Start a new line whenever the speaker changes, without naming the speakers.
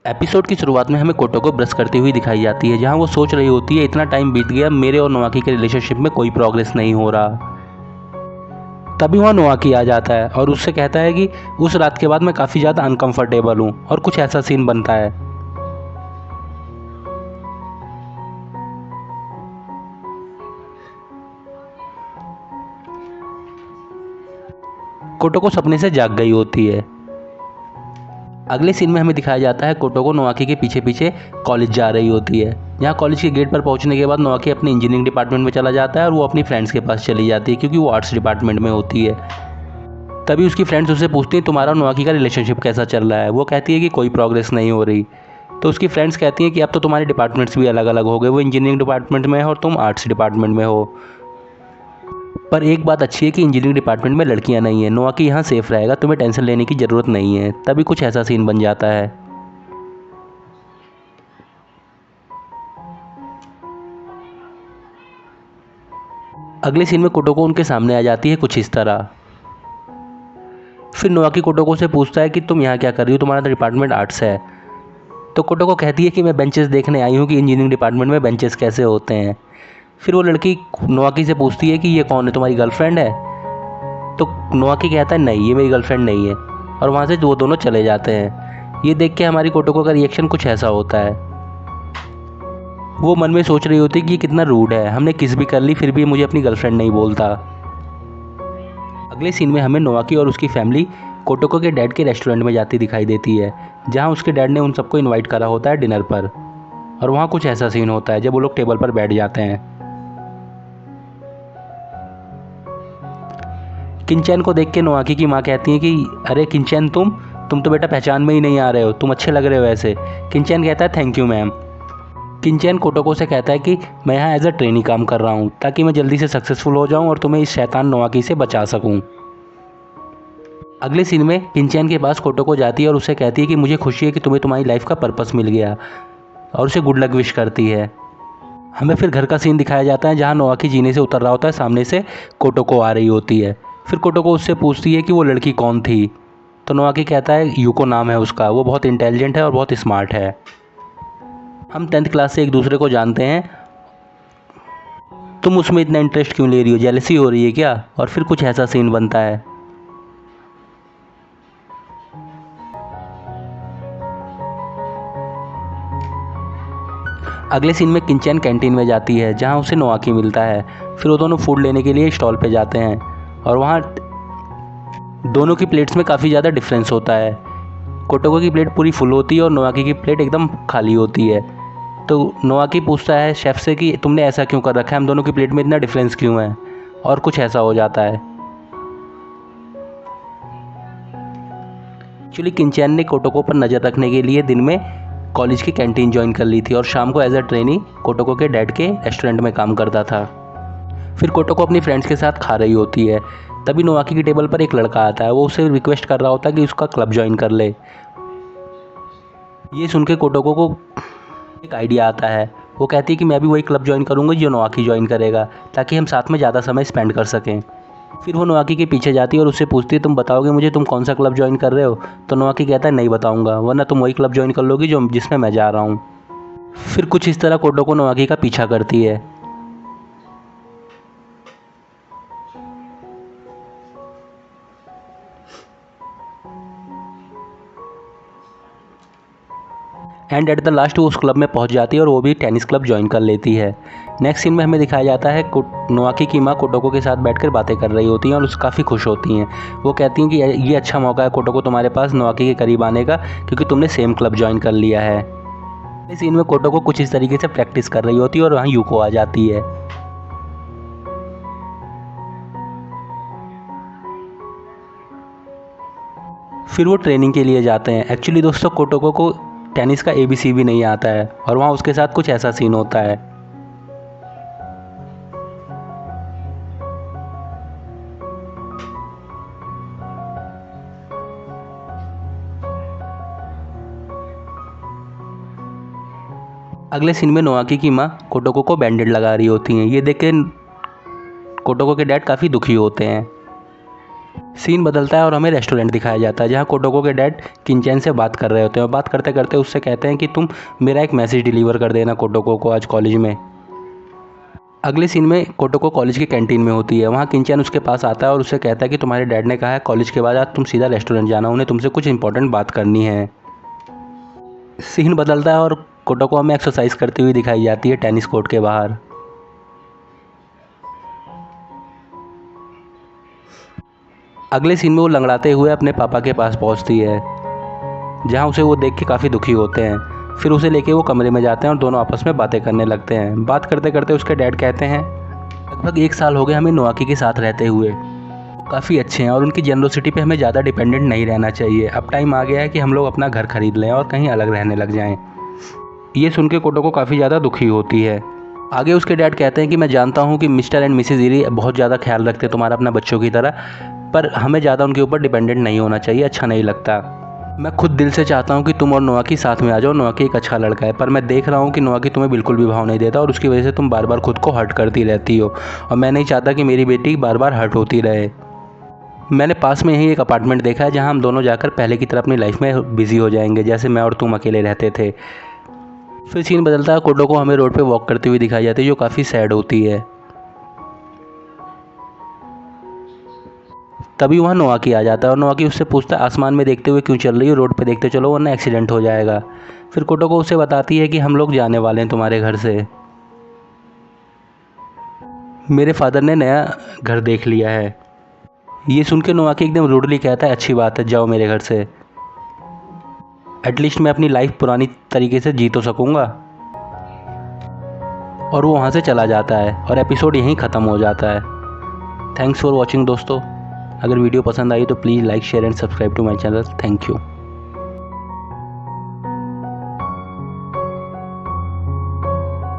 Episode की शुरुआत में हमें कोटोको ब्रश करती हुई दिखाई जाती है, जहां वो सोच रही होती है इतना टाइम बीत गया, मेरे और नोआकी के रिलेशनशिप में कोई प्रोग्रेस नहीं हो रहा। तभी वहाँ नोआकी आ जाता है और उससे कहता है कि उस रात के बाद मैं काफ़ी ज़्यादा अनकंफर्टेबल हूँ, और कुछ ऐसा सीन बनता है। कोटोको सपने से जाग गई होती है। अगले सीन में हमें दिखाया जाता है कोटोको नोआकी के पीछे पीछे कॉलेज जा रही होती है, जहाँ कॉलेज के गेट पर पहुंचने के बाद नोआकी अपने इंजीनियरिंग डिपार्टमेंट में चला जाता है और वो अपनी फ्रेंड्स के पास चली जाती है, क्योंकि वो आर्ट्स डिपार्टमेंट में होती है। तभी उसकी फ्रेंड्स उससे पूछती हैं तुम्हारा और नोआकी का रिलेशनशिप कैसा चल रहा है। वो कहती है कि कोई प्रोग्रेस नहीं हो रही। तो उसकी फ्रेंड्स कहती हैं कि अब तो तुम्हारे डिपार्टमेंट्स भी अलग अलग हो गए, वो इंजीनियरिंग डिपार्टमेंट में है और तुम आर्ट्स डिपार्टमेंट में हो। पर एक बात अच्छी है कि इंजीनियरिंग डिपार्टमेंट में लड़कियां नहीं है, नोआकी यहाँ सेफ रहेगा, तुम्हें टेंशन लेने की ज़रूरत नहीं है। तभी कुछ ऐसा सीन बन जाता है। अगले सीन में कोटोको उनके सामने आ जाती है कुछ इस तरह। फिर नोआकी कोटोको से पूछता है कि तुम यहाँ क्या कर रही हो, तुम्हारा तो डिपार्टमेंट आर्ट्स है। तो कोटोको कहती है कि मैं बेंचेस देखने आई हूँ कि इंजीनियरिंग डिपार्टमेंट में बेंचेस कैसे होते हैं। फिर वो लड़की नोआकी से पूछती है कि ये कौन है, तुम्हारी गर्लफ्रेंड है। तो नोआकी कहता है नहीं, ये मेरी गर्लफ्रेंड नहीं है, और वहाँ से वो दोनों चले जाते हैं। ये देख के हमारी कोटोको का रिएक्शन कुछ ऐसा होता है। वो मन में सोच रही होती है कि ये कितना रूड है, हमने किस भी कर ली फिर भी मुझे अपनी गर्लफ्रेंड नहीं बोलता। अगले सीन में हमें नोआकी और उसकी फैमिली कोटोको के डैड के रेस्टोरेंट में जाती दिखाई देती है, जहाँ उसके डैड ने उन सबको इनवाइट करा होता है डिनर पर। और वहाँ कुछ ऐसा सीन होता है जब वो लोग टेबल पर बैठ जाते हैं। किंचैन को देख के नोआकी की माँ कहती है कि अरे किंचैन, तुम तो बेटा पहचान में ही नहीं आ रहे हो, तुम अच्छे लग रहे हो ऐसे। किंचैन कहता है थैंक यू मैम। किंचैन कोटोको से कहता है कि मैं यहाँ एज अ ट्रेनी काम कर रहा हूँ, ताकि मैं जल्दी से सक्सेसफुल हो जाऊँ और तुम्हें इस शैतान नोआकी से बचा सकूँ। अगले सीन में किंचैन के पास कोटोको जाती है और उससे कहती है कि मुझे खुशी है कि तुम्हें तुम्हारी लाइफ का पर्पस मिल गया, और उसे गुड लक विश करती है। हमें फिर घर का सीन दिखाया जाता है, जहाँ नोआकी जीने से उतर रहा होता है, सामने से कोटोको आ रही होती है। फिर कोटोको उससे पूछती है कि वो लड़की कौन थी। तो नोआकी कहता है यूको नाम है उसका, वो बहुत इंटेलिजेंट है और बहुत स्मार्ट है। हम 10th क्लास से एक दूसरे को जानते हैं, तुम उसमें इतना इंटरेस्ट क्यों ले रही हो, जेलसी हो रही है क्या। और फिर कुछ ऐसा सीन बनता है। अगले सीन में किंचैन कैंटीन में जाती है, जहाँ उसे नोआकी मिलता है। फिर वो दोनों फूड लेने के लिए स्टॉल पे जाते हैं, और वहाँ दोनों की प्लेट्स में काफ़ी ज़्यादा डिफरेंस होता है। कोटोको की प्लेट पूरी फुल होती है और नोआकी की प्लेट एकदम खाली होती है। तो नोआकी पूछता है शेफ़ से कि तुमने ऐसा क्यों कर रखा है, हम दोनों की प्लेट में इतना डिफरेंस क्यों है। और कुछ ऐसा हो जाता है। एक्चुअली किंचैन ने कोटोको पर नज़र रखने के लिए दिन में कॉलेज की कैंटीन ज्वाइन कर ली थी, और शाम को एज अ ट्रेनी कोटोको के डैड के रेस्टोरेंट में काम करता था। फिर कोटोको अपनी फ्रेंड्स के साथ खा रही होती है। तभी नोआकी की टेबल पर एक लड़का आता है, वो उसे रिक्वेस्ट कर रहा होता है कि उसका क्लब ज्वाइन कर ले। ये सुन के कोटोको को एक आइडिया आता है। वो कहती है कि मैं भी वही क्लब ज्वाइन करूँगी जो नोआकी ज्वाइन करेगा, ताकि हम साथ में ज़्यादा समय स्पेंड कर सकें। फिर वो नोआकी के पीछे जाती है और उससे पूछती है तुम बताओगे मुझे तुम कौन सा क्लब ज्वाइन कर रहे हो। तो नोआकी कहता है नहीं बताऊंगा, वरना तुम वही क्लब ज्वाइन कर लोगी जो जिसमें मैं जा रहा हूँ। फिर कुछ इस तरह कोटोको नोआकी का पीछा करती है। एंड एट द लास्ट वो उस क्लब में पहुंच जाती है और वो भी टेनिस क्लब ज्वाइन कर लेती है। नेक्स्ट सीन में हमें दिखाया जाता है नोआकी की माँ कोटोको के साथ बैठकर बातें कर रही होती हैं और उससे काफ़ी खुश होती हैं। वो कहती हैं कि ये अच्छा मौका है कोटोको तुम्हारे पास नोआकी के करीब आने का, क्योंकि तुमने सेम क्लब ज्वाइन कर लिया है। इस सीन में कोटोको कुछ इस तरीके से प्रैक्टिस कर रही होती है और वहाँ यूको आ जाती है। फिर वो ट्रेनिंग के लिए जाते हैं। एक्चुअली दोस्तों कोटोको को टेनिस का ABC भी नहीं आता है, और वहाँ उसके साथ कुछ ऐसा सीन होता है। अगले सीन में नोआकी की माँ कोटोको को बैंडेड लगा रही होती हैं। ये देख के कोटोको के डैड काफ़ी दुखी होते हैं। सीन बदलता है और हमें रेस्टोरेंट दिखाया जाता है जहाँ कोटोको के डैड किंचैन से बात कर रहे होते हैं और बात करते करते उससे कहते हैं कि तुम मेरा एक मैसेज डिलीवर कर देना कोटोको को आज कॉलेज में। अगले सीन में कोटोको कॉलेज की कैंटीन में होती है। वहाँ किंचैन उसके पास आता है और उससे कहता है कि तुम्हारे डैड ने कहा है कॉलेज के बाद आज तुम सीधा रेस्टोरेंट जाना, उन्हें तुमसे कुछ इंपॉर्टेंट बात करनी है। सीन बदलता है और कोटोको हमें एक्सरसाइज करती हुई दिखाई जाती है टेनिस कोर्ट के बाहर। अगले सीन में वो लंगड़ाते हुए अपने पापा के पास पहुंचती है जहां उसे वो देख के काफ़ी दुखी होते हैं। फिर उसे लेके वो कमरे में जाते हैं और दोनों आपस में बातें करने लगते हैं। बात करते करते उसके डैड कहते हैं लगभग 1 साल हो गए हमें नोआकी के साथ रहते हुए, काफ़ी अच्छे हैं और उनकी जनरोसिटी पे हमें ज़्यादा डिपेंडेंट नहीं रहना चाहिए। अब टाइम आ गया है कि हम लोग अपना घर खरीद लें और कहीं अलग रहने लग जाएं। ये सुन के कोटोको काफ़ी ज़्यादा दुखी होती है। आगे उसके डैड कहते हैं कि मैं जानता हूँ कि मिस्टर एंड मिसेज इरी बहुत ज़्यादा ख्याल रखते हैं तुम्हारा अपना बच्चों की तरह, पर हमें ज़्यादा उनके ऊपर डिपेंडेंट नहीं होना चाहिए, अच्छा नहीं लगता। मैं खुद दिल से चाहता हूँ कि तुम और नोआकी साथ में आ जाओ, नोआकी एक अच्छा लड़का है, पर मैं देख रहा हूँ कि नोआकी तुम्हें बिल्कुल भी भाव नहीं देता और उसकी वजह से तुम बार बार खुद को हर्ट करती रहती हो और मैं नहीं चाहता कि मेरी बेटी बार बार हर्ट होती रहे। मैंने पास में ही एक अपार्टमेंट देखा है जहाँ हम दोनों जाकर पहले की तरह अपनी लाइफ में बिजी हो जाएंगे जैसे मैं और तुम अकेले रहते थे। फिर सीन बदलता है, कोटोको हमें रोड पे वॉक करती हुई दिखाई जाती है जो काफ़ी सैड होती है। तभी वहाँ नोआकी आ जाता है और नोआकी उससे पूछता है आसमान में देखते हुए क्यों चल रही हो, रोड पे देखते चलो वरना एक्सीडेंट हो जाएगा। फिर कोटोको उसे बताती है कि हम लोग जाने वाले हैं तुम्हारे घर से, मेरे फादर ने नया घर देख लिया है। ये सुन के नोआकी एकदम रूडली कहता है अच्छी बात है जाओ मेरे घर से, एटलीस्ट मैं अपनी लाइफ पुरानी तरीके से जी तो सकूँगा। और वो वहाँ से चला जाता है और एपिसोड यहीं ख़त्म हो जाता है। थैंक्स फॉर वॉचिंग दोस्तों। अगर वीडियो पसंद आई तो please like share and subscribe to my channel. Thank you.